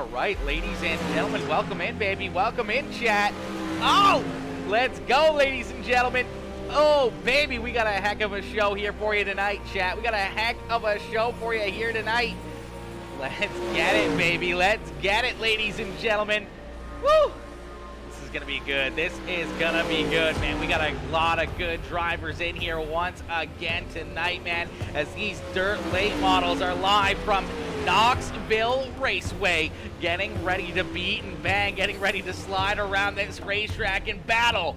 All right, ladies and gentlemen, welcome in, baby. Welcome in, chat. Oh, let's go, ladies and gentlemen. Oh, baby, we got a heck of a show here for you tonight, chat. We got a heck of a show for you here tonight. Let's get it, baby. Let's get it, ladies and gentlemen. Woo! This is going to be good. This is going to be good, man. We got a lot of good drivers in here once again tonight, man, as these dirt late models are live from Knoxville Raceway, getting ready to beat and bang, getting ready to slide around this racetrack and battle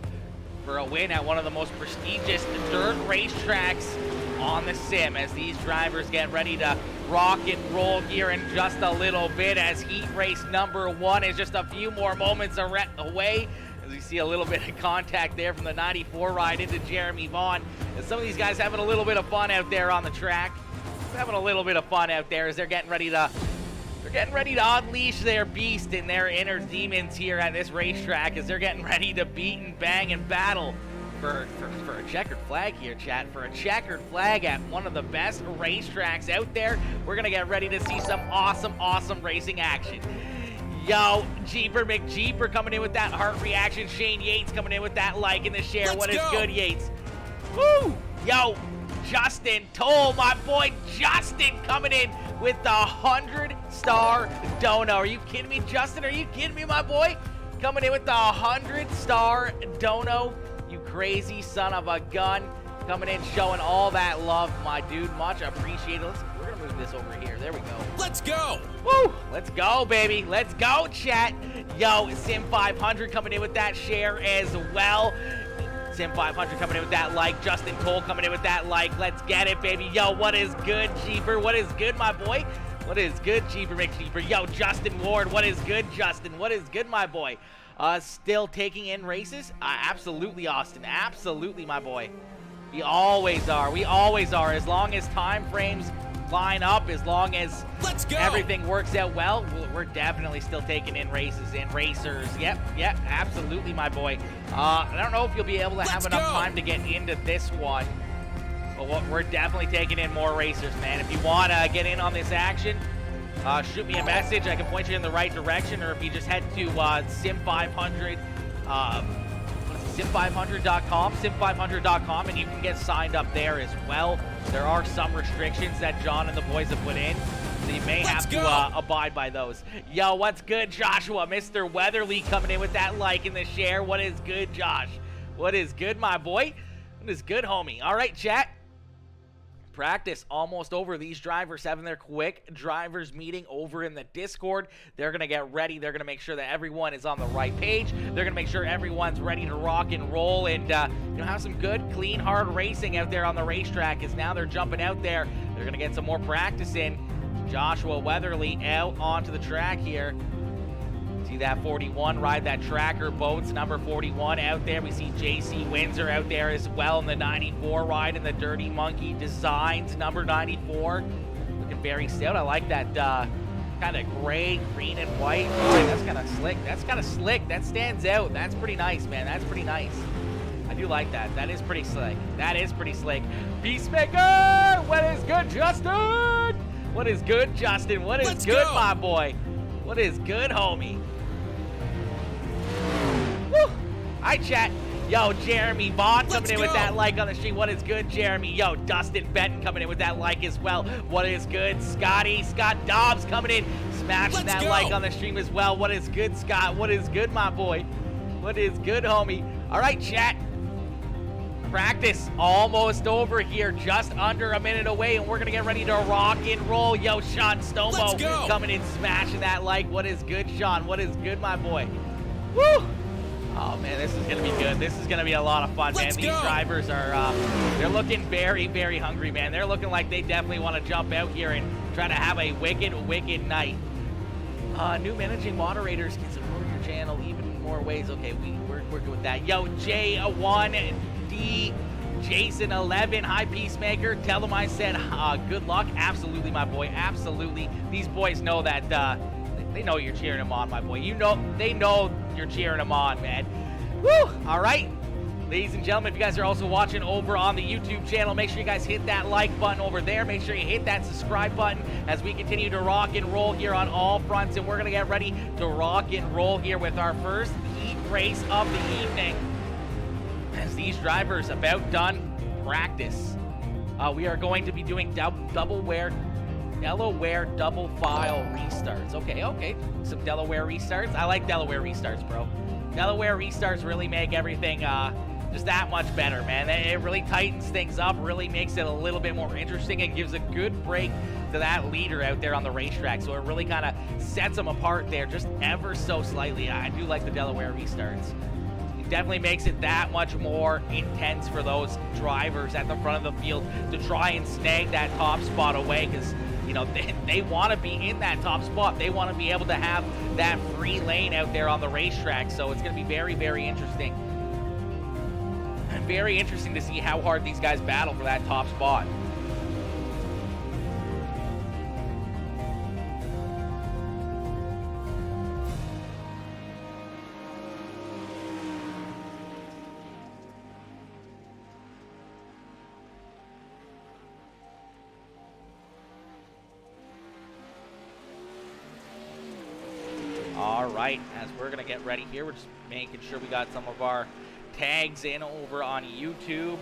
for a win at one of the most prestigious dirt racetracks on the sim, as these drivers get ready to rock and roll here in just a little bit, as heat race number 1 is just a few more moments away, as we see a little bit of contact there from the 94 ride into Jeremy Vaughn, as some of these guys having a little bit of fun out there on the track. Having a little bit of fun out there as they're getting ready to unleash their beast and their inner demons here at this racetrack, as they're getting ready to beat and bang and battle for a checkered flag here, chat. For a checkered flag at one of the best racetracks out there. We're gonna get ready to see some awesome racing action. Yo, Jeeper McJeeper coming in with that heart reaction. Shane Yates coming in with that like and the share. What is good, Yates? Woo! Yo, Justin Toll, my boy Justin, coming in with the 100-star dono. Are you kidding me, Justin? Are you kidding me, my boy? Coming in with the 100-star dono. You crazy son of a gun. Coming in, showing all that love, my dude. Much appreciated. We're going to move this over here. There we go. Let's go. Woo! Let's go, baby. Let's go, chat. Yo, Sim 500 coming in with that share as well. Sim 500 coming in with that like. Justin Cole coming in with that like. Let's get it, baby. Yo, what is good, Jeeper? What is good, my boy? What is good, Jeeper McJeeper? Yo, Justin Ward. What is good, Justin? What is good, my boy? Still taking in races? Absolutely, Austin. Absolutely, my boy. We always are. We always are. As long as time frames line up, as long as everything works out well, we're definitely still taking in races and racers. Yep, absolutely, my boy. I don't know if you'll be able to have enough time to get into this one, but we're definitely taking in more racers, man. If you want to get in on this action, shoot me a message. I can point you in the right direction, or if you just head to Sim500, sim500.com, sim500.com, and you can get signed up there as well. There are some restrictions that John and the boys have put in, so you may have to abide by those. Yo, what's good, Joshua? Mr. Weatherly coming in with that like and the share. What is good, Josh? What is good, my boy? What is good, homie? All right, chat. Practice almost over. These drivers having their quick drivers meeting over in the Discord. They're going to get ready. They're going to make sure that everyone is on the right page. They're going to make sure everyone's ready to rock and roll and have some good, clean, hard racing out there on the racetrack, as now they're jumping out there. They're going to get some more practice in. Joshua Weatherly out onto the track here. See that 41 ride that tracker boats, number 41 out there. We see JC Windsor out there as well in the 94 ride in the Dirty Monkey Designs, number 94. Looking very stout. I like that kind of gray, green, and white. Oh, that's kind of slick. That's kind of slick. That stands out. That's pretty nice, man. That's pretty nice. I do like that. That is pretty slick. That is pretty slick. Peacemaker! What is good, Justin? What is good, Justin? What is good, my boy? What is good, homie? Woo! Hi, chat. Yo, Jeremy Vaughn coming in with that like on the stream. What is good, Jeremy? Yo, Dustin Benton coming in with that like as well. What is good, Scotty? Scott Dobbs coming in, smashing that like on the stream as well. What is good, Scott? What is good, my boy? What is good, homie? All right, chat. Practice almost over here, just under a minute away, and we're gonna get ready to rock and roll. Yo, Sean Stomo coming in, smashing that like. What is good, Sean? What is good, my boy? Woo! Oh man, this is gonna be good. This is gonna be a lot of fun, man. These drivers are they're looking very, very hungry, man. They're looking like they definitely want to jump out here and try to have a wicked night. New managing moderators can support your channel even more ways. Okay, we're good with that. Yo, J1D Jason 11, hi Peacemaker. Tell them I said good luck. Absolutely, my boy. Absolutely. These boys know that they know you're cheering them on, my boy. They know you're cheering them on, man. Woo! All right. Ladies and gentlemen, if you guys are also watching over on the YouTube channel, make sure you guys hit that like button over there. Make sure you hit that subscribe button as we continue to rock and roll here on all fronts. And we're going to get ready to rock and roll here with our first heat race of the evening. As these drivers about done practice, we are going to be doing Delaware double file restarts. Okay. Some Delaware restarts. I like Delaware restarts, bro. Delaware restarts really make everything just that much better, man. It really tightens things up, really makes it a little bit more interesting, and gives a good break to that leader out there on the racetrack. So it really kind of sets them apart there just ever so slightly. I do like the Delaware restarts. It definitely makes it that much more intense for those drivers at the front of the field to try and snag that top spot away, because you know, they want to be in that top spot. They want to be able to have that free lane out there on the racetrack. So it's going to be very, very interesting. And very interesting to see how hard these guys battle for that top spot. All right, as we're going to get ready here, we're just making sure we got some of our tags in over on YouTube.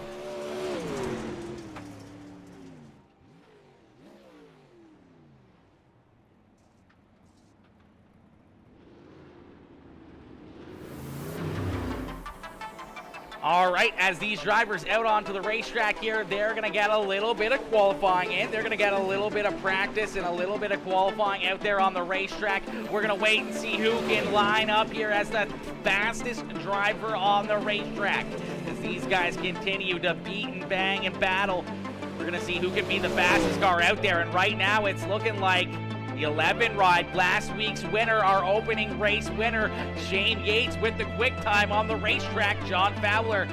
All right, as these drivers out onto the racetrack here, they're going to get a little bit of qualifying in. They're going to get a little bit of practice and a little bit of qualifying out there on the racetrack. We're going to wait and see who can line up here as the fastest driver on the racetrack. As these guys continue to beat and bang and battle, we're going to see who can be the fastest car out there. And right now, it's looking like the 11 ride, last week's winner, our opening race winner, Shane Yates with the quick time on the racetrack. John Fowler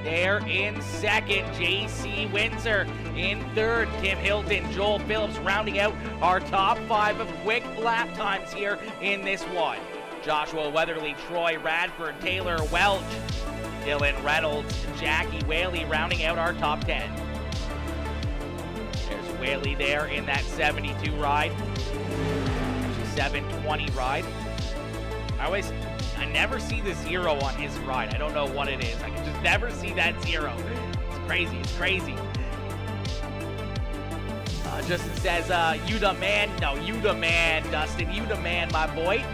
there in second. J.C. Windsor in third. Tim Hilton, Joel Phillips rounding out our top 5 of quick lap times here in this one. Joshua Weatherly, Troy Radford, Taylor Welch, Dylan Reynolds, Jackie Whaley rounding out our top 10. There's Whaley there in that 72 ride. 720 ride. I never see the 0 on his ride. I don't know what it is. I can just never see that 0. It's crazy. Justin says, you the man. No, you the man, Dustin. You the man, my boy.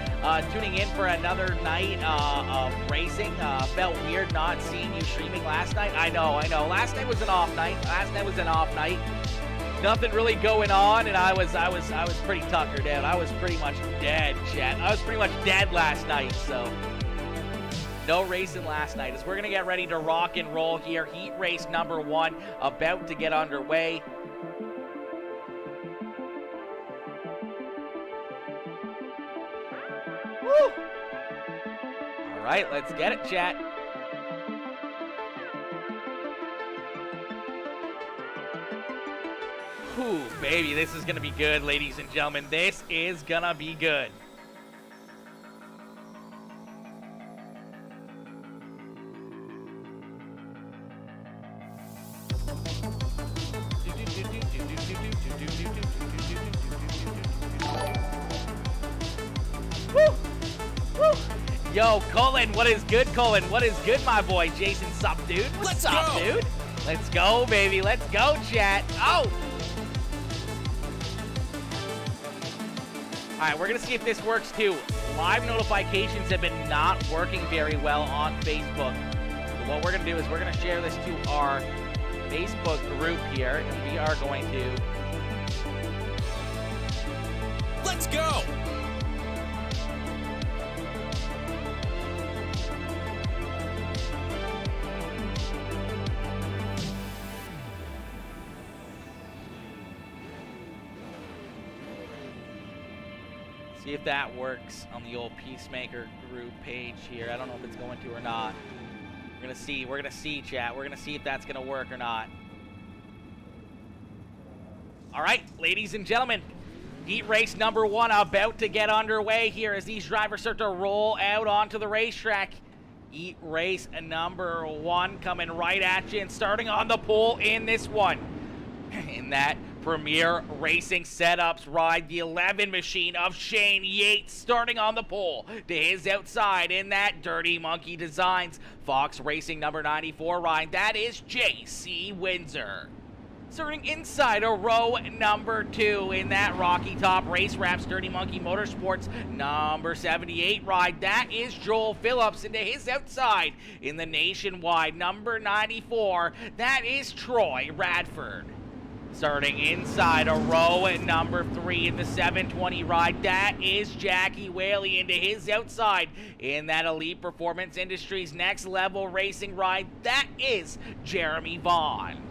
Tuning in for another night of racing. Felt weird not seeing you streaming last night. I know. Last night was an off night. Nothing really going on, and I was pretty tuckered out. I was pretty much dead, chat. I was pretty much dead last night, so no racing last night. As we're gonna get ready to rock and roll here, heat race number 1 about to get underway. Woo! All right, let's get it, chat. Ooh, baby, this is going to be good, ladies and gentlemen. This is going to be good. Woo! Woo! Yo, Colin, what is good, Colin? What is good, my boy? Jason, sup, dude? What's up, dude? Let's go, baby. Let's go, chat. Oh! All right, we're going to see if this works too. Live notifications have been not working very well on Facebook. So what we're going to do is we're going to share this to our Facebook group here, and we are going to... Let's go! See if that works on the old Peacemaker group page here. I don't know if it's going to or not. We're going to see. We're going to see, chat. We're going to see if that's going to work or not. All right, ladies and gentlemen. Heat race number 1 about to get underway here as these drivers start to roll out onto the racetrack. Heat race number 1 coming right at you and starting on the pole in this one. In that Premier Racing Setups ride, the 11 machine of Shane Yates starting on the pole to his outside in that Dirty Monkey Designs Fox Racing number 94 ride. That is J.C. Windsor. Starting inside a row number 2 in that Rocky Top Race Wraps Dirty Monkey Motorsports number 78 ride. That is Joel Phillips into his outside in the Nationwide number 94. That is Troy Radford. Starting inside a row at number 3 in the 720 ride, that is Jackie Whaley into his outside in that Elite Performance Industries Next Level Racing ride. That is Jeremy Vaughn.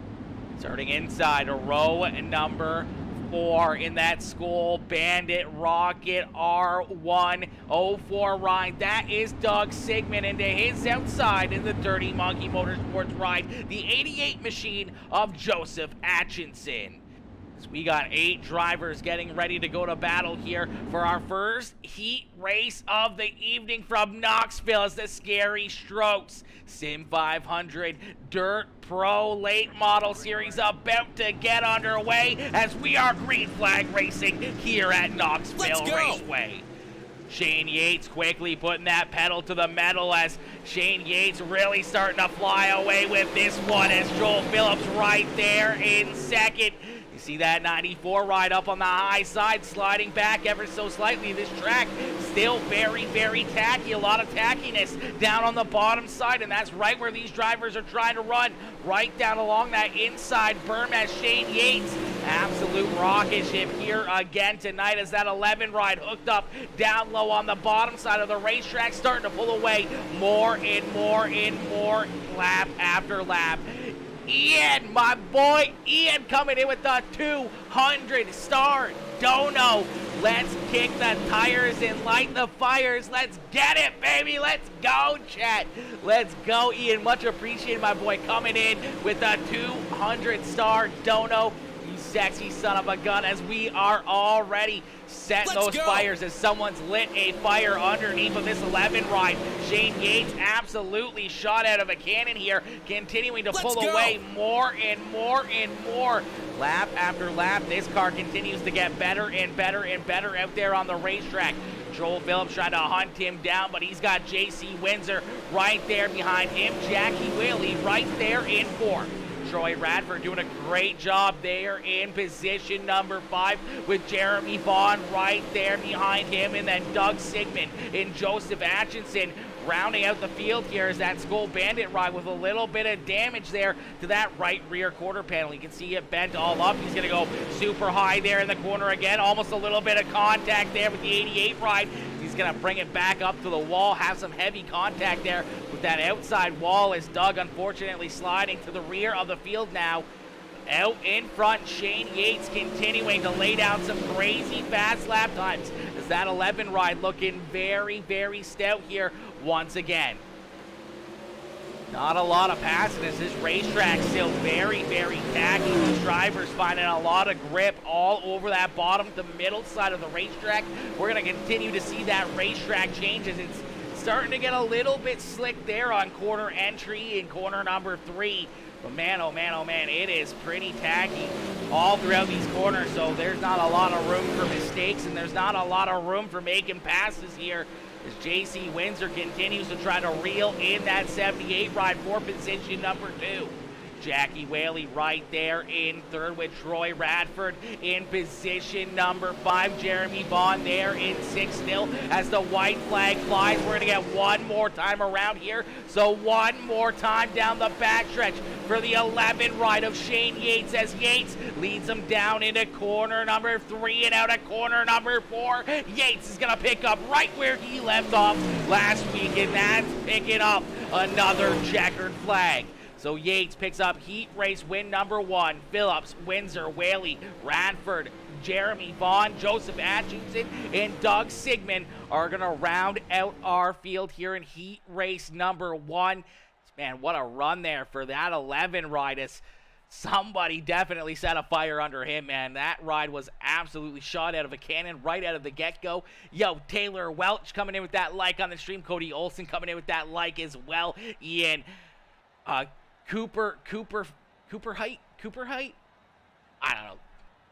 Starting inside a row at number 4 in that Skull Bandit Rocket R104 ride, that is Doug Sigmund into his outside in the Dirty Monkey Motorsports ride, the 88 machine of Joseph Atchison. So we got 8 drivers getting ready to go to battle here for our first heat race of the evening from Knoxville as the Scary Strokes Sim 500 Dirt Pro Late Model Series about to get underway as we are green flag racing here at Knoxville Raceway. Shane Yates quickly putting that pedal to the metal as Shane Yates really starting to fly away with this one as Joel Phillips right there in second. You see that 94 ride up on the high side, sliding back ever so slightly. This track still very, very tacky. A lot of tackiness down on the bottom side, and that's right where these drivers are trying to run, right down along that inside berm as Shane Yates. Absolute rocket ship here again tonight as that 11 ride hooked up down low on the bottom side of the racetrack, starting to pull away more and more and more lap after lap. Ian, my boy, Ian coming in with the 200-star dono. Let's kick the tires and light the fires. Let's get it, baby. Let's go, chat. Let's go, Ian. Much appreciated, my boy, coming in with a 200-star dono. You sexy son of a gun, as we are already setting those fires as someone's lit a fire underneath of this 11 ride. Shane Yates absolutely shot out of a cannon here, continuing to pull away more and more and more. Lap after lap, this car continues to get better and better and better out there on the racetrack. Joel Phillips trying to hunt him down, but he's got J.C. Windsor right there behind him. Jackie Whaley right there in 4th. Troy Radford doing a great job there in position number 5 with Jeremy Vaughn right there behind him, and then Doug Sigmund and Joseph Atchison rounding out the field here as that Skull Bandit ride with a little bit of damage there to that right rear quarter panel. You can see it bent all up. He's going to go super high there in the corner again. Almost a little bit of contact there with the 88 ride. He's going to bring it back up to the wall, have some heavy contact there with that outside wall as Doug unfortunately sliding to the rear of the field now. Out in front, Shane Yates continuing to lay down some crazy fast lap times as that 11 ride looking very, very stout here once again. Not a lot of passing as this racetrack still very, very tacky. These drivers finding a lot of grip all over that bottom to middle side of the racetrack. We're going to continue to see that racetrack change as it's starting to get a little bit slick there on corner entry in corner number 3. But man, oh man, oh man, it is pretty tacky all throughout these corners, so there's not a lot of room for mistakes, and there's not a lot of room for making passes here as J.C. Windsor continues to try to reel in that 78 ride for position number 2. Jackie Whaley right there in 3rd with Troy Radford in position number 5. Jeremy Vaughn there in 6th still as the white flag flies. We're going to get one more time around here. So one more time down the backstretch for the 11 ride of Shane Yates as Yates leads him down into corner number 3 and out of corner number 4. Yates is going to pick up right where he left off last week, and that's picking up another checkered flag. So Yates picks up heat race win number 1. Phillips, Windsor, Whaley, Radford, Jeremy Vaughn, Joseph Atchison, and Doug Sigmund are going to round out our field here in heat race number 1. Man, what a run there for that 11 ride. As Somebody definitely set a fire under him, man. That ride was absolutely shot out of a cannon right out of the get-go. Yo, Taylor Welch coming in with that like on the stream. Cody Olson coming in with that like as well. Ian, Cooper Height? I don't know.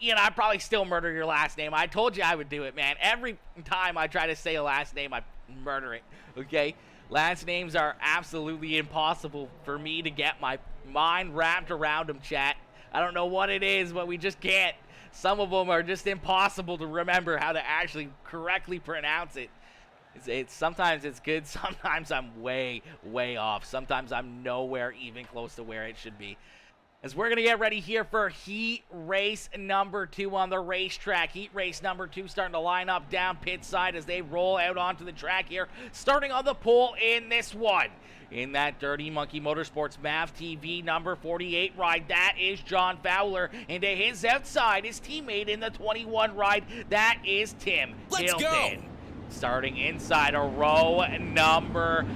Ian, I'd probably still murder your last name. I told you I would do it, man. Every time I try to say a last name, I murder it, okay? Last names are absolutely impossible for me to get my mind wrapped around them, chat. I don't know what it is, but we just can't. Some of them are just impossible to remember how to actually correctly pronounce it. Sometimes it's good, sometimes I'm way off. Sometimes I'm nowhere even close to where it should be. As we're going to get ready here for heat race number 2 on the racetrack. Heat race number 2 starting to line up down pit side as they roll out onto the track here. Starting on the pole in this one. In that Dirty Monkey Motorsports MAV TV number 48 ride, that is John Fowler. And to his outside, his teammate in the 21 ride, that is Tim Let's Hilton. go. Starting inside a row number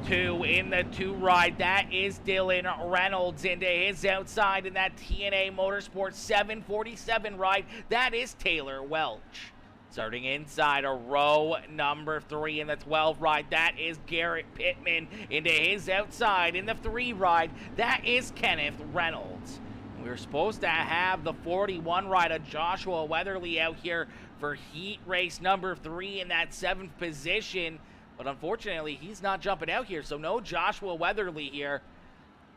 2 in the 2 ride, that is Dylan Reynolds. Into his outside in that TNA Motorsports 747 ride, that is Taylor Welch. Starting inside a row number 3 in the 12 ride, that is Garrett Pittman. Into his outside in the 3 ride, that is Kenneth Reynolds. We're supposed to have the 41 ride of Joshua Weatherly out here for heat race number 3 in that 7th position. But unfortunately, he's not jumping out here, so no Joshua Weatherly here.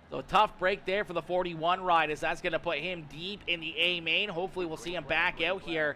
So a tough break there for the 41 ride, as that's going to put him deep in the A main. Hopefully we'll see him back out here,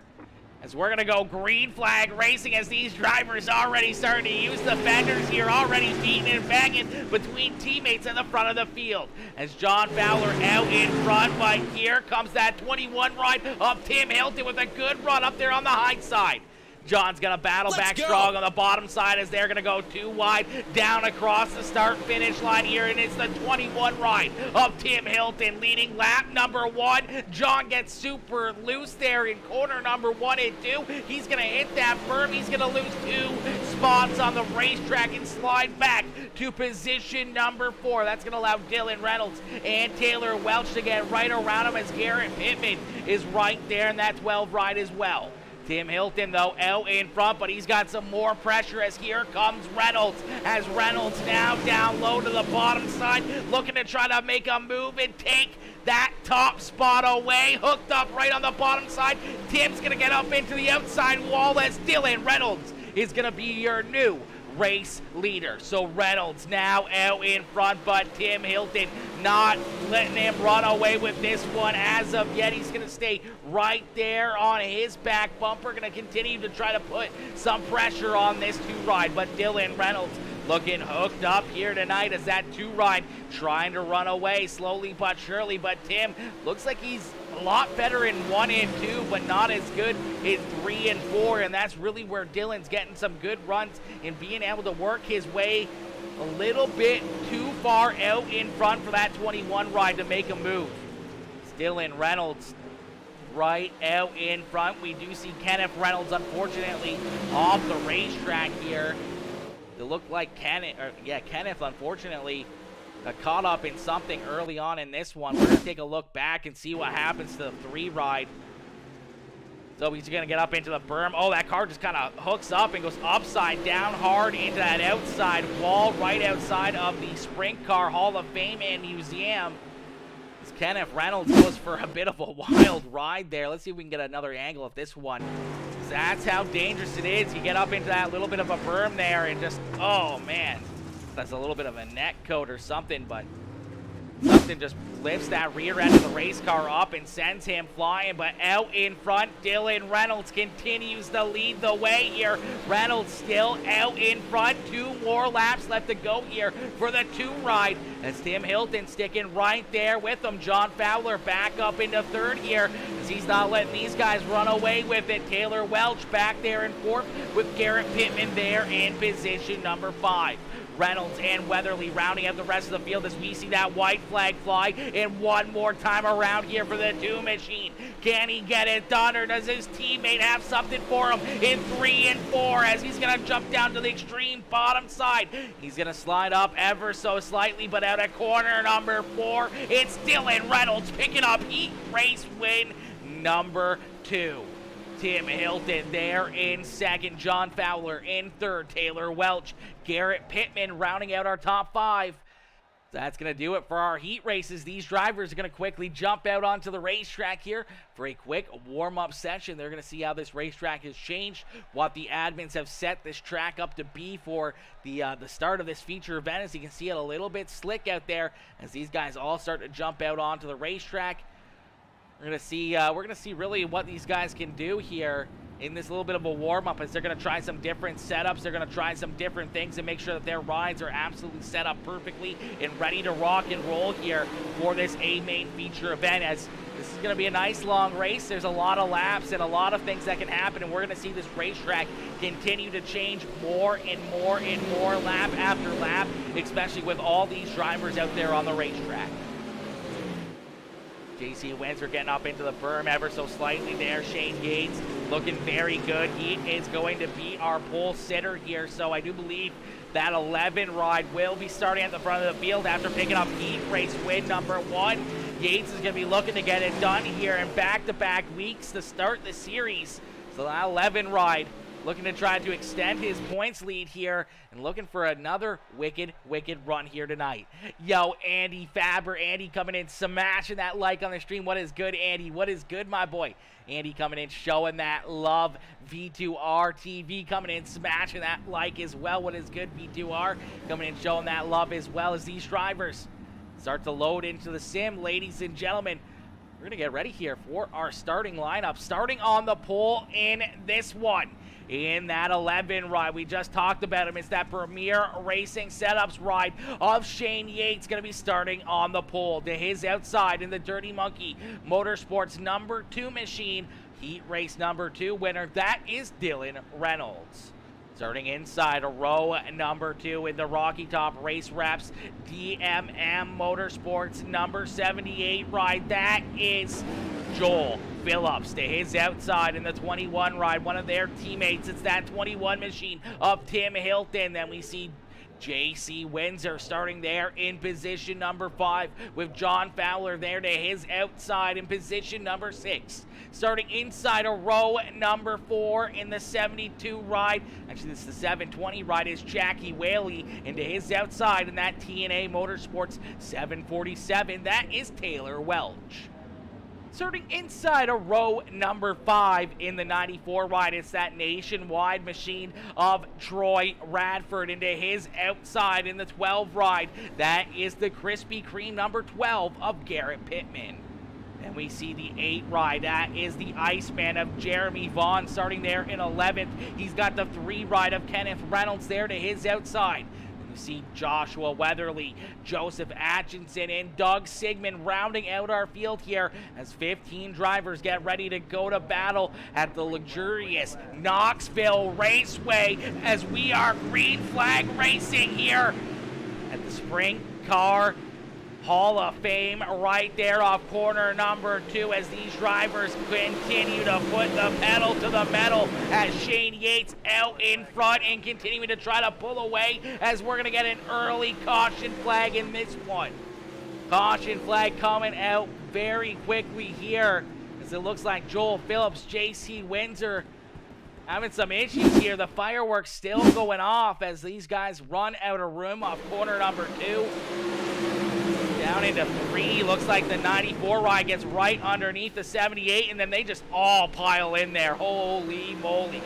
as we're going to go green flag racing, as these drivers already starting to use the fenders here, already beating and banging between teammates in the front of the field. As John Fowler out in front, but here comes that 21 ride of Tim Hilton with a good run up there on the high side. John's going to battle back strong on the bottom side, as they're going to go 2 wide down across the start-finish line here, and it's the 21 ride of Tim Hilton leading lap number 1. John gets super loose there in corner number 1 and 2. He's going to hit that berm. He's going to lose 2 spots on the racetrack and slide back to position number 4. That's going to allow Dylan Reynolds and Taylor Welch to get right around him, as Garrett Pittman is right there in that 12 ride as well. Tim Hilton, though, out in front, but he's got some more pressure, as here comes Reynolds, as Reynolds now down low to the bottom side, looking to try to make a move and take that top spot away. Hooked up right on the bottom side. Tim's going to get up into the outside wall, as Dylan Reynolds is going to be your new race leader. So Reynolds now out in front, but Tim Hilton not letting him run away with this one as of yet. He's going to stay right there on his back bumper, going to continue to try to put some pressure on this 2 ride, but Dylan Reynolds looking hooked up here tonight, as that 2 ride trying to run away slowly but surely. But Tim looks like he's a lot better in 1 and 2, but not as good in 3 and 4, and that's really where Dylan's getting some good runs and being able to work his way a little bit too far out in front for that 21 ride to make a move. Dylan Reynolds right out in front. We do see Kenneth Reynolds, unfortunately, off the racetrack here. It looked like Kenneth, unfortunately, got caught up in something early on in this one. We're going to take a look back and see what happens to the 3 ride. So he's going to get up into the berm. Oh, that car just kind of hooks up and goes upside down hard into that outside wall right outside of the Sprint Car Hall of Fame and Museum. As Kenneth Reynolds goes for a bit of a wild ride there. Let's see if we can get another angle of this one. So that's how dangerous it is. You get up into that little bit of a berm there and just, oh man. That's a little bit of a neck coat or something, but something just lifts that rear end of the race car up and sends him flying. But out in front, Dylan Reynolds continues to lead the way here. Reynolds still out in front. 2 more laps left to go here for the 2 ride, as Tim Hilton sticking right there with him. John Fowler back up into 3rd here, as he's not letting these guys run away with it. Taylor Welch back there in 4th, with Garrett Pittman there in position number 5. Reynolds and Weatherly rounding out the rest of the field as we see that white flag fly. And one more time around here for the 2 machine. Can he get it done, or does his teammate have something for him in 3 and 4 as he's going to jump down to the extreme bottom side? He's going to slide up ever so slightly, but out of corner number 4, it's Dylan Reynolds picking up heat race win number 2. Tim Hilton there in second, John Fowler in third, Taylor Welch, Garrett Pittman rounding out our top 5. That's going to do it for our heat races. These drivers are going to quickly jump out onto the racetrack here for a quick warm-up session. They're going to see how this racetrack has changed, what the admins have set this track up to be for the start of this feature event. As you can see it a little bit slick out there as these guys all start to jump out onto the racetrack. We're gonna see really what these guys can do here in this little bit of a warm-up as they're gonna try some different setups. They're gonna try some different things and make sure that their rides are absolutely set up perfectly and ready to rock and roll here for this A-Main feature event, as this is gonna be a nice long race. There's a lot of laps and a lot of things that can happen, and we're gonna see this racetrack continue to change more and more and more lap after lap, especially with all these drivers out there on the racetrack. JC Windsor getting up into the berm ever so slightly there. Shane Yates looking very good. He is going to be our pole sitter here, so I do believe that 11 ride will be starting at the front of the field after picking up heat race win number 1. Yates is going to be looking to get it done here in back-to-back weeks to start the series. So that 11 ride looking to try to extend his points lead here and looking for another wicked run here tonight. Yo, Andy Faber. Andy coming in, smashing that like on the stream. What is good, Andy? What is good, my boy? Andy coming in, showing that love. V2R TV coming in, smashing that like as well. What is good, V2R? Coming in, showing that love as well as these drivers start to load into the sim, ladies and gentlemen. We're going to get ready here for our starting lineup. Starting on the pole in this one. In that 11 ride, we just talked about him. It's that Premier Racing Setups ride of Shane Yates, going to be starting on the pole. To his outside in the Dirty Monkey Motorsports number 2 machine, heat race number 2 winner, that is Dylan Reynolds. Starting inside a row number 2 in the Rocky Top Race Wraps DMM Motorsports number 78 ride, that is Joel Phillips. To his outside in the 21 ride, one of their teammates, it's that 21 machine of Tim Hilton. Then we see JC Windsor starting there in position number 5 with John Fowler there to his outside in position number 6. Starting inside a row number 4 in the 72 ride, actually this is the 720 ride, is Jackie Whaley, and to his outside in that TNA Motorsports 747, that is Taylor Welch. Starting inside a row number 5 in the 94 ride, it's that nationwide machine of Troy Radford. Into his outside in the 12 ride, that is the Krispy Kreme number 12 of Garrett Pittman. Then we see the 8 ride, that is the Iceman of Jeremy Vaughn starting there in 11th. He's got the 3 ride of Kenneth Reynolds there to his outside. You see Joshua Weatherly, Joseph Atchison, and Doug Sigmund rounding out our field here as 15 drivers get ready to go to battle at the luxurious Knoxville Raceway as we are green flag racing here at the Sprint Car Hall of Fame right there off corner number 2 as these drivers continue to put the pedal to the metal as Shane Yates out in front and continuing to try to pull away as we're going to get an early caution flag in this one. Caution flag coming out very quickly here as it looks like Joel Phillips, JC Windsor having some issues here. The fireworks still going off as these guys run out of room off corner number 2. Down into 3, looks like the 94 ride gets right underneath the 78, and then they just all pile in there. Holy moly.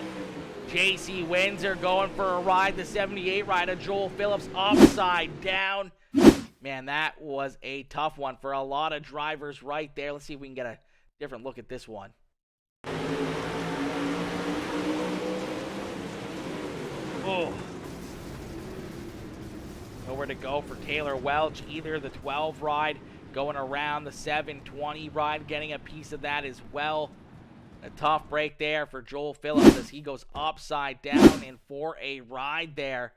JC Windsor going for a ride, the 78 ride of Joel Phillips upside down. Man, that was a tough one for a lot of drivers right there. Let's see if we can get a different look at this one. Oh. Nowhere to go for Taylor Welch, either the 12 ride going around the 720 ride, getting a piece of that as well. A tough break there for Joel Phillips as he goes upside down and for a ride there.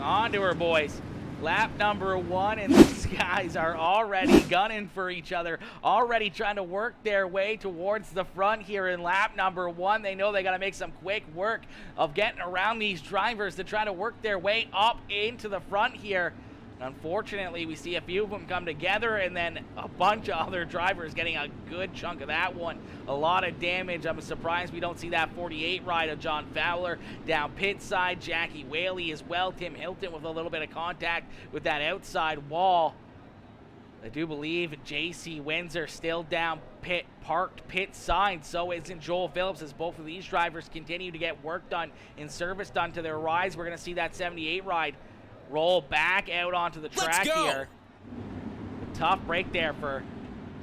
onto her, boys. Lap number 1, and these guys are already gunning for each other, already trying to work their way towards the front here in lap number 1. They know they got to make some quick work of getting around these drivers to try to work their way up into the front here. Unfortunately, we see a few of them come together, and then a bunch of other drivers getting a good chunk of that one. A lot of damage. I'm surprised we don't see that 48 ride of John Fowler down pit side. Jackie Whaley as well. Tim Hilton with a little bit of contact with that outside wall. I do believe JC Windsor still down parked pit side. So isn't Joel Phillips, as both of these drivers continue to get work done and service done to their rides. We're going to see that 78 ride roll back out onto the track here. A tough break there for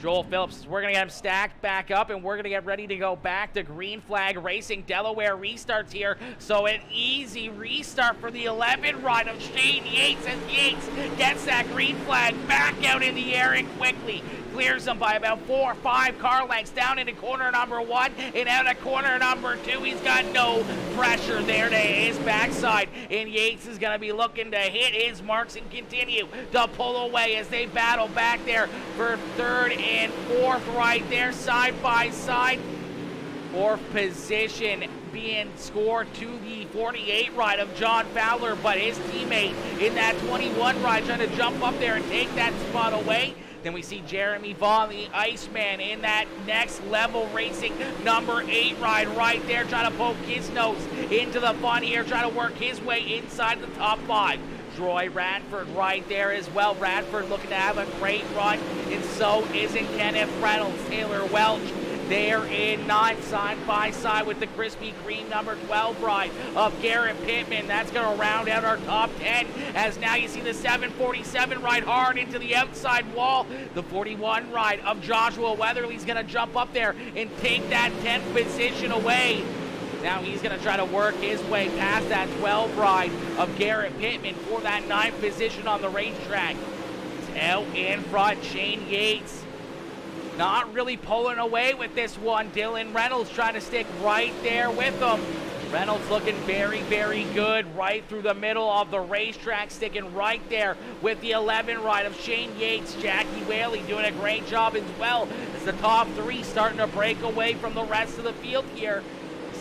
Joel Phillips. We're going to get him stacked back up, and we're going to get ready to go back to Green Flag Racing. Delaware restarts here, so an easy restart for the 11 ride of Shane Yates, as Yates gets that green flag back out in the air and quickly clears them by about 4 or 5 car lengths down into corner number 1 and out of corner number 2. He's got no pressure there to his backside, and Yates is going to be looking to hit his marks and continue to pull away as they battle back there for 3rd and 4th right there, side by side. 4th position being scored to the 48 ride of John Fowler, but his teammate in that 21 ride trying to jump up there and take that spot away. Then we see Jeremy Vaughn, the Iceman, in that Next Level Racing number 8 ride right there, trying to poke his nose into the fun here, trying to work his way inside the top 5. Troy Radford right there as well. Radford looking to have a great run, and so isn't Kenneth Reynolds. Taylor Welch there in 9th, side by side with the Krispy Kreme number 12 ride of Garrett Pittman. That's going to round out our top 10, as now you see the 747 ride hard into the outside wall. The 41 ride of Joshua Weatherly's going to jump up there and take that 10th position away. Now he's going to try to work his way past that 12 ride of Garrett Pittman for that 9th position on the racetrack. It's out in front, Shane Yates. Not really pulling away with this one. Dylan Reynolds trying to stick right there with him. Reynolds looking very, very good right through the middle of the racetrack, sticking right there with the 11 ride of Shane Yates. Jackie Whaley doing a great job as well, as the top 3 starting to break away from the rest of the field here.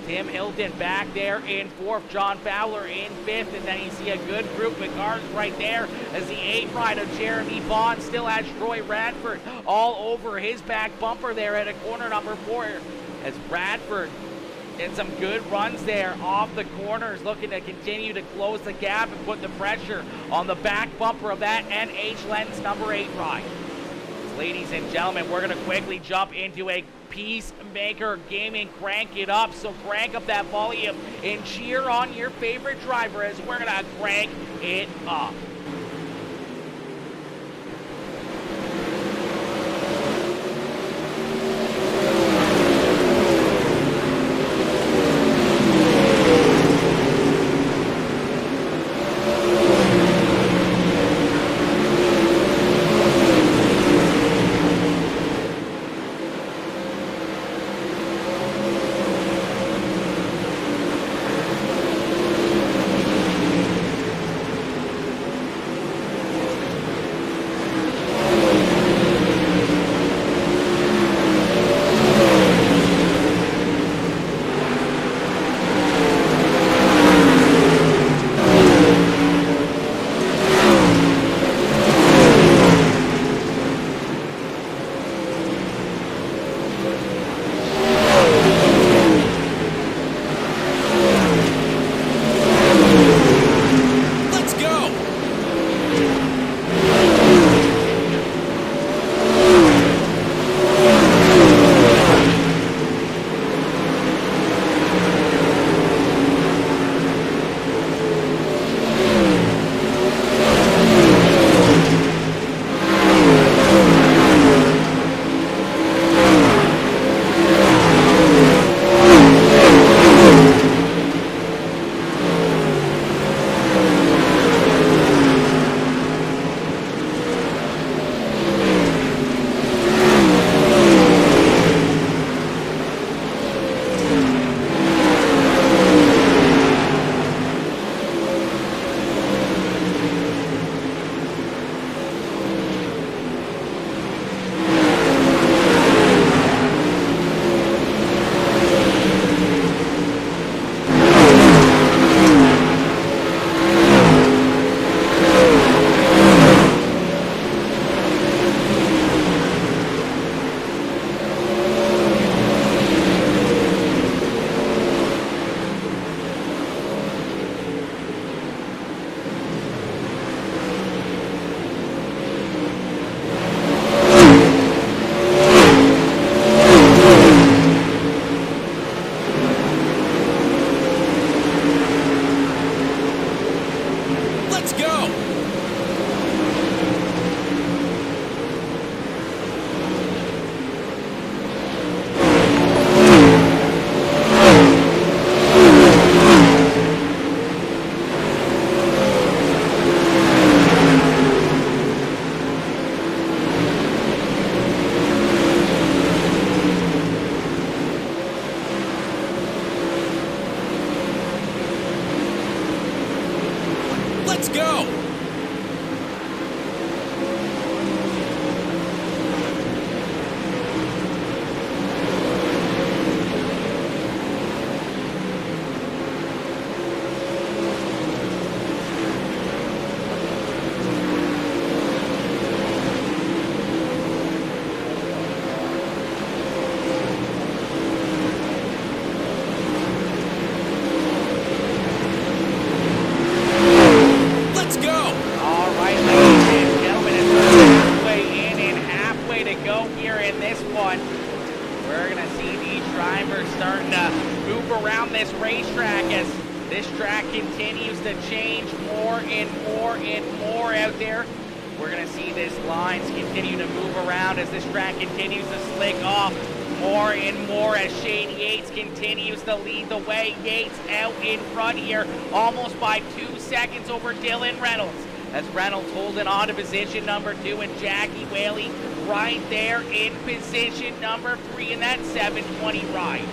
Tim Hilton back there in 4th, John Fowler in 5th, and then you see a good group of cars right there as the 8 ride of Jeremy Vaughn still has Troy Radford all over his back bumper there at a corner number 4, as Radford did some good runs there off the corners, looking to continue to close the gap and put the pressure on the back bumper of that NH Lens number 8 ride. Ladies and gentlemen, we're going to quickly jump into a Peacemaker Gaming Crank It Up. So crank up that volume and cheer on your favorite driver as we're going to crank it up. Let's go! Starting to move around this racetrack as this track continues to change more and more and more out there. We're going to see this lines continue to move around as this track continues to slick off more and more as Shane Yates continues to lead the way. Yates out in front here, almost by 2 seconds over Dylan Reynolds. As Reynolds holding on to position number 2 and Jackie Whaley right there in position number 3 in that 720 ride.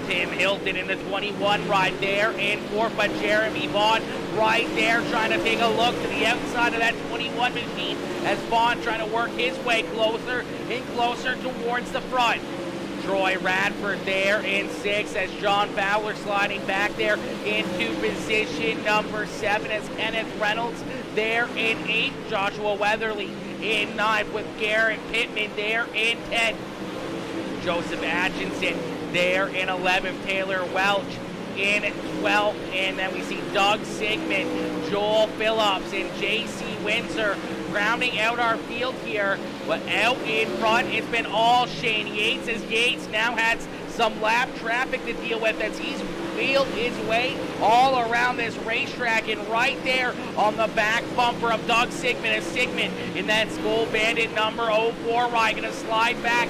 Tim Hilton in the 21 ride there in fourth, but Jeremy Vaughn right there trying to take a look to the outside of that 21 machine as Vaughn trying to work his way closer and closer towards the front. Troy Radford there in 6 as John Fowler sliding back there into position number 7 as Kenneth Reynolds there in 8. Joshua Weatherly in 9th with Garrett Pittman there in 10. Joseph Atchison there in 11th. Taylor Welch in 12th. And then we see Doug Sigmund, Joel Phillips, and J.C. Windsor rounding out our field here. But out in front, it's been all Shane Yates as Yates now has some lap traffic to deal with as he's wheeled his way all around this racetrack, and right there on the back bumper of Doug Sigmund as Sigmund in that Skull Bandit number 04 ride going to slide back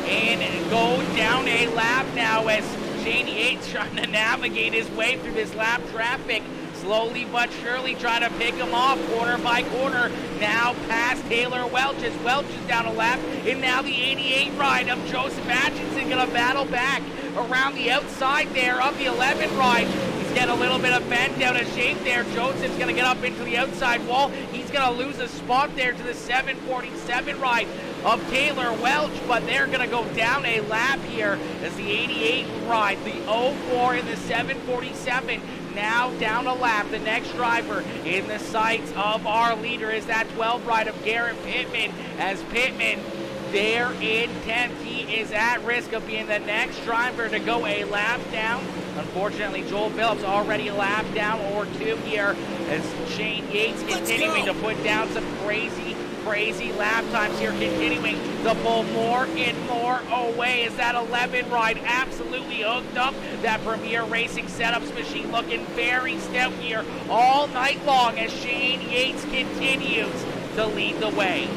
and go down a lap now as Shane Yates trying to navigate his way through this lap traffic. Slowly but surely trying to pick him off corner by corner. Now past Taylor Welch as Welch is down a lap. And now the 88 ride of Joseph Atchison going to battle back around the outside there of the 11 ride. He's getting a little bit of bent out of shape there. Joseph's going to get up into the outside wall. He's going to lose a spot there to the 747 ride of Taylor Welch, but they're going to go down a lap here as the 88 ride, the 04 and the 747 now down a lap. The next driver in the sights of our leader is that 12 ride of Garrett Pittman as Pittman there in 10th. He is at risk of being the next driver to go a lap down. Unfortunately, Joel Phillips already a lap down or 2 here as Shane Yates continuing to put down some crazy lap times here, continuing to pull more and more away as that 11 ride absolutely hooked up. That Premier Racing Setups machine looking very stout here all night long as Shane Yates continues to lead the way.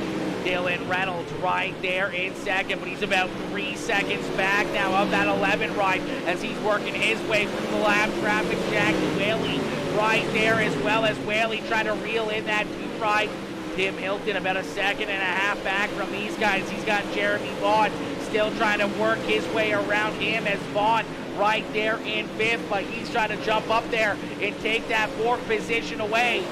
Dylan Reynolds right there in second, but he's about 3 seconds back now of that 11 ride as he's working his way through the lap traffic. Jackie Whaley right there as well as Whaley trying to reel in that 2 ride. Tim Hilton about a second and a half back from these guys. He's got Jeremy Vaughn still trying to work his way around him as Vaughn right there in 5th, but he's trying to jump up there and take that 4th position away.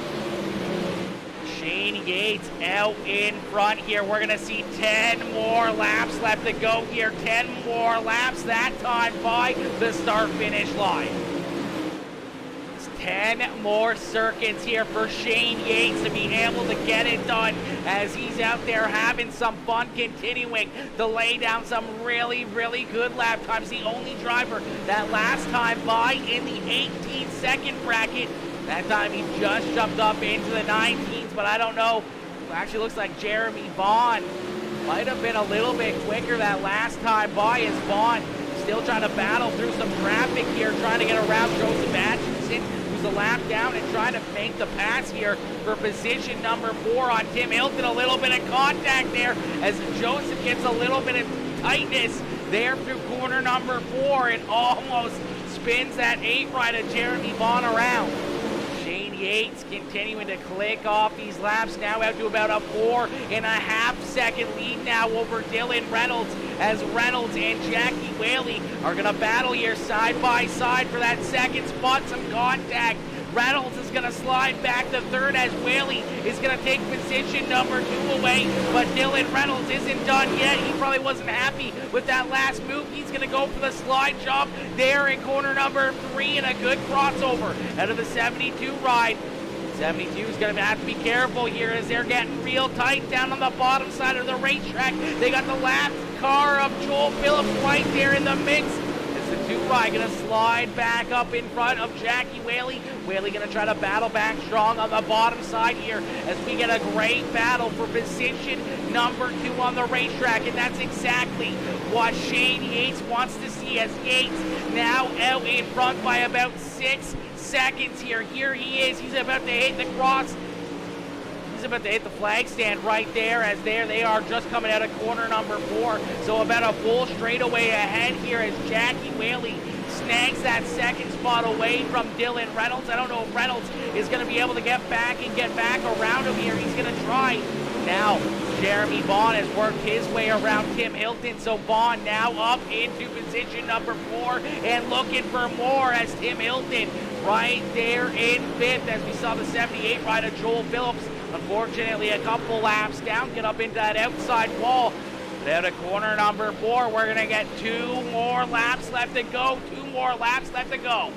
Shane Yates out in front here. We're going to see 10 more laps left to go here. 10 more laps that time by the start-finish line. 10 more circuits here for Shane Yates to be able to get it done as he's out there having some fun, continuing to lay down some really good lap times. The only driver that last time by in the 18-second bracket. That time he just jumped up into the 19s, but I don't know. It actually looks like Jeremy Vaughn might have been a little bit quicker that last time by as Vaughn still trying to battle through some traffic here, trying to get around Joseph Atchison, who's a lap down and trying to make the pass here for position number 4 on Tim Hilton. A little bit of contact there as Joseph gets a little bit of tightness there through corner number 4 and almost spins that 8 ride of Jeremy Vaughn around. Shane Yates continuing to click off these laps now out to about a 4.5 second lead now over Dylan Reynolds as Reynolds and Jackie Whaley are going to battle here side by side for that second spot. Some contact Reynolds is going to slide back to third as Whaley is going to take position number 2 away, but Dylan Reynolds isn't done yet. He probably wasn't happy with that last move. He's going to go for the slide job there in corner number 3 and a good crossover out of the 72 ride. 72 is going to have to be careful here as they're getting real tight down on the bottom side of the racetrack. They got the last car of Joel Phillips right there in the mix. It's the 2 ride going to slide back up in front of Jackie Whaley. Whaley going to try to battle back strong on the bottom side here as we get a great battle for position number 2 on the racetrack. And that's exactly what Shane Yates wants to see, as Yates now out in front by about 6 seconds here. Here he is. He's about to hit the cross. He's about to hit the flag stand right there, as there they are just coming out of corner number 4. So about a full straightaway ahead here as Jackie Whaley snags that second spot away from Dylan Reynolds. I don't know if Reynolds is going to be able to get back around him here. He's going to try. Now, Jeremy Vaughn has worked his way around Tim Hilton, so Vaughn now up into position number 4 and looking for more as Tim Hilton right there in 5th, as we saw the 78 rider Joel Phillips, unfortunately a couple laps down, get up into that outside wall. But out of corner number 4, we're going to get 2 more laps left to go. 2 more laps left to go.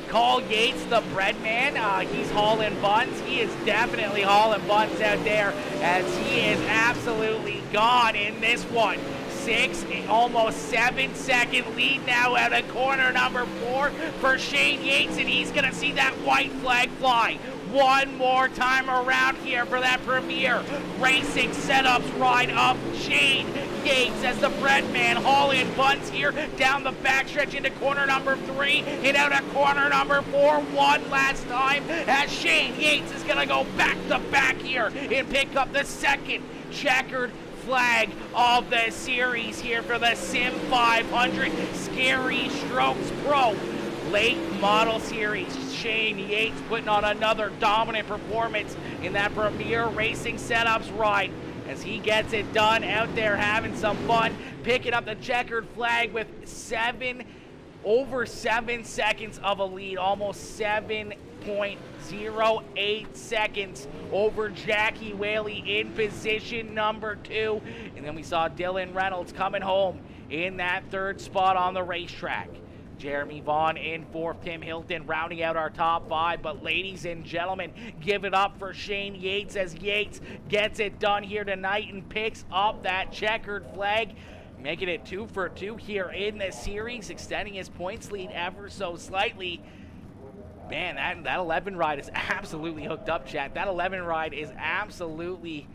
Cole Yates, the bread man, he's hauling buns. He is definitely hauling buns out there, as he is absolutely gone in this one. 6, almost 7-second lead now out of corner number 4 for Shane Yates, and he's going to see that white flag fly one more time around here for that Premier Racing Setups ride up Shane Yates as the bread man hauling buns here down the backstretch into corner number 3 and out of corner number 4 one last time, as Shane Yates is going to go back to back here and pick up the second checkered flag of the series here for the Sim 500 Scary Strokes Pro Late Model Series. Shane Yates putting on another dominant performance in that Premier Racing Setups ride as he gets it done out there having some fun, picking up the checkered flag with over 7 seconds of a lead, almost 7.08 seconds over Jackie Whaley in position number 2. And then we saw Dylan Reynolds coming home in that 3rd spot on the racetrack. Jeremy Vaughn in 4th, Tim Hilton rounding out our top 5. But ladies and gentlemen, give it up for Shane Yates as Yates gets it done here tonight and picks up that checkered flag, making it 2 for 2 here in this series, extending his points lead ever so slightly. Man, that 11 ride is absolutely hooked up, chat. That 11 ride is absolutely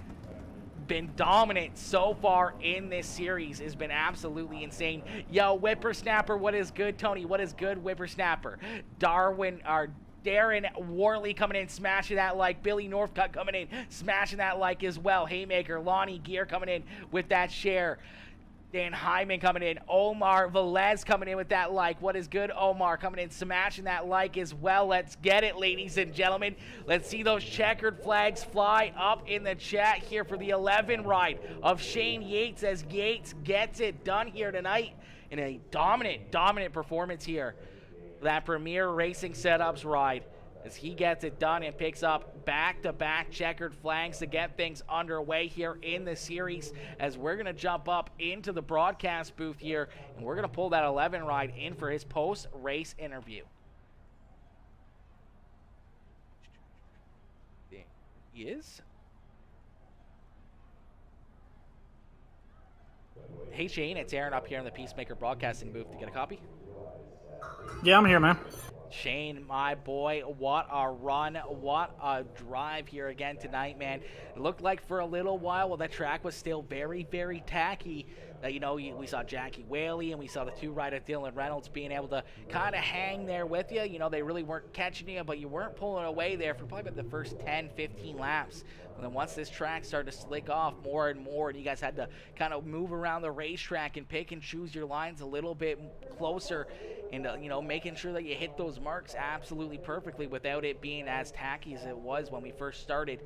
been dominant so far in this series. Has been absolutely insane. Yo, Whippersnapper, what is good? Tony, what is good? Whippersnapper. Darren Worley coming in, smashing that like. Billy Northcutt coming in, smashing that like as well. Haymaker, Lonnie Gear coming in with that share. Dan Hyman coming in. Omar Velez coming in with that like. What is good? Omar coming in, smashing that like as well. Let's get it, ladies and gentlemen. Let's see those checkered flags fly up in the chat here for the 11 ride of Shane Yates, as Yates gets it done here tonight in a dominant performance here. That Premier Racing Setups ride, as he gets it done and picks up back-to-back checkered flags to get things underway here in the series, as we're going to jump up into the broadcast booth here, and we're going to pull that 11 ride in for his post-race interview. He is? Hey Shane, it's Aaron up here in the Peacemaker Broadcasting booth. To get a copy? Yeah, I'm here, man. Shane, my boy, what a run, what a drive here again tonight, man. It looked like for a little while, the track was still very, very tacky. We saw Jackie Whaley and we saw the 2-rider Dylan Reynolds being able to kind of hang there with you. They really weren't catching you, but you weren't pulling away there for probably about the first 10, 15 laps. And then once this track started to slick off more and more, and you guys had to kind of move around the racetrack and pick and choose your lines a little bit closer, and making sure that you hit those marks absolutely perfectly without it being as tacky as it was when we first started.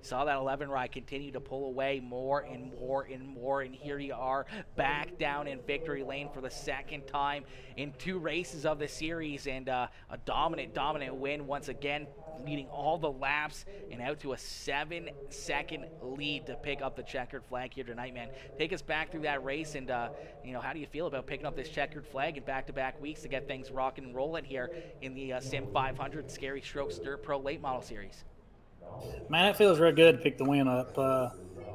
Saw that 11 ride continue to pull away more and more and more, and here you are back down in victory lane for the second time in 2 races of the series, and a dominant win once again, leading all the laps and out to a 7-second lead to pick up the checkered flag here tonight, man. Take us back through that race, and how do you feel about picking up this checkered flag in back-to-back weeks to get things rocking and rolling here in the Sim 500 Scary Strokes Dirt Pro Late Model Series? Man, it feels real good to pick the win up.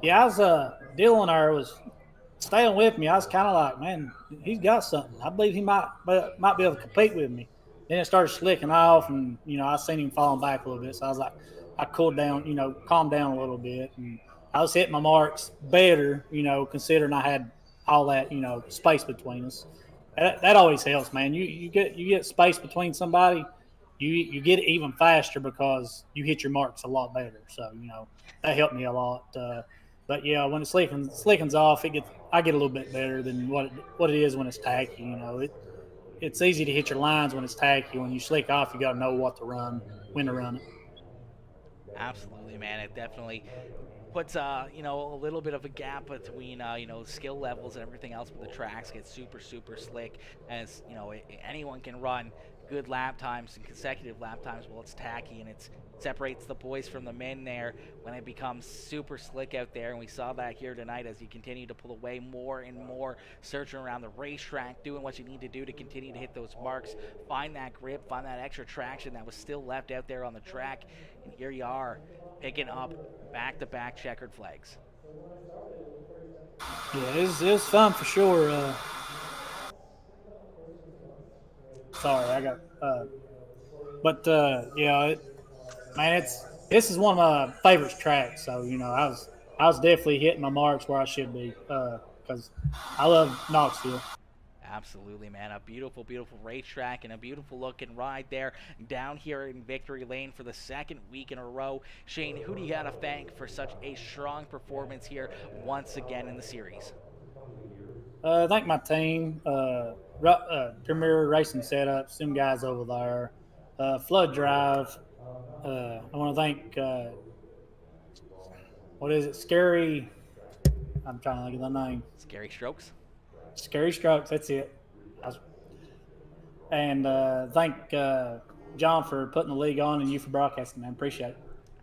Yeah, I was Dylan there was staying with me. I was kind of like, man, he's got something. I believe he might be able to compete with me. Then it started slicking off, and I seen him falling back a little bit. So I was like, I cooled down, calmed down a little bit, and I was hitting my marks better, considering I had all that, space between us. That always helps, man. You get space between somebody. You get it even faster because you hit your marks a lot better. So, that helped me a lot. But, yeah, when it slickens off, I get a little bit better than what it is when it's tacky. It's easy to hit your lines when it's tacky. When you slick off, you got to know when to run it. Absolutely, man. It definitely puts a little bit of a gap between skill levels and everything else, but the tracks get super slick, as anyone can run good lap times and consecutive lap times while it's tacky, and it separates the boys from the men there when it becomes super slick out there. And we saw that here tonight as you continue to pull away more and more, searching around the racetrack, doing what you need to do to continue to hit those marks, find that grip, find that extra traction that was still left out there on the track. And here you are picking up back-to-back checkered flags. Yeah, it was fun for sure. Sorry, I got. Man, this is one of my favorite tracks. So I was definitely hitting my marks where I should be because I love Knoxville. Absolutely, man. A beautiful racetrack and a beautiful looking ride there down here in Victory Lane for the second week in a row. Shane, who do you got to thank for such a strong performance here once again in the series? Thank my team, Premier Racing Setups, some guys over there, Flood Drive. I want to thank, what is it, Scary, I'm trying to think of the name. Scary Strokes? Scary Strokes, that's it. And thank John for putting the league on and you for broadcasting, man. Appreciate it.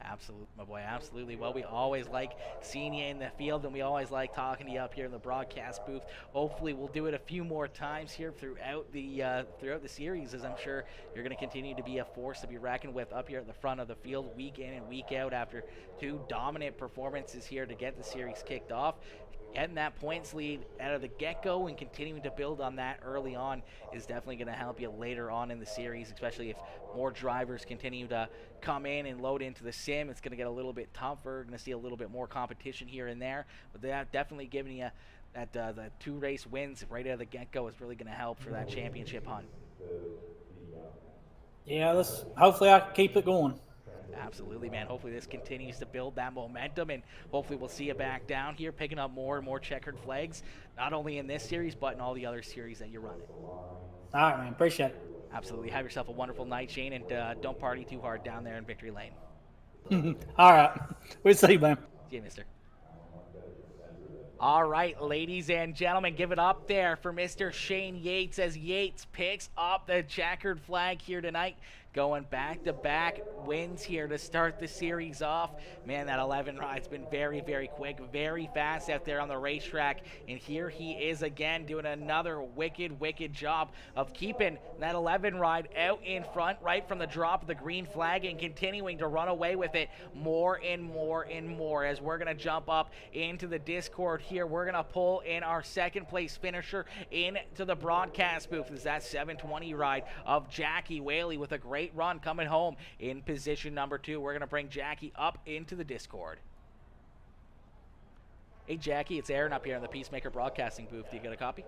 Absolutely, my boy, absolutely. Well, we always like seeing you in the field, and we always like talking to you up here in the broadcast booth. Hopefully, we'll do it a few more times here throughout the series, as I'm sure you're going to continue to be a force to be reckoned with up here at the front of the field week in and week out after 2 dominant performances here to get the series kicked off. Getting that points lead out of the get-go and continuing to build on that early on is definitely going to help you later on in the series, especially if more drivers continue to come in and load into the sim. It's going to get a little bit tougher. We're going to see a little bit more competition here and there, but that definitely giving you that the 2 race wins right out of the get-go is really going to help for that championship hunt. Yeah, hopefully I can keep it going. Absolutely, man. Hopefully this continues to build that momentum, and hopefully we'll see you back down here picking up more and more checkered flags, not only in this series, but in all the other series that you're running. All right, man. Appreciate it. Absolutely. Have yourself a wonderful night, Shane, and don't party too hard down there in Victory Lane. All right. We'll see you, man. See you, mister. All right, ladies and gentlemen, give it up there for Mr. Shane Yates as Yates picks up the checkered flag here tonight. Going back-to-back wins here to start the series off. Man, that 11 ride's been very quick, very fast out there on the racetrack. And here he is again doing another wicked job of keeping that 11 ride out in front right from the drop of the green flag and continuing to run away with it more and more as we're going to jump up into the Discord here. We're going to pull in our second place finisher into the broadcast booth. Is that 720 ride of Jackie Whaley with a great run coming home in position number 2. We're going to bring Jackie up into the Discord. Hey, Jackie, it's Aaron up here in the Peacemaker Broadcasting booth. Do you get a copy?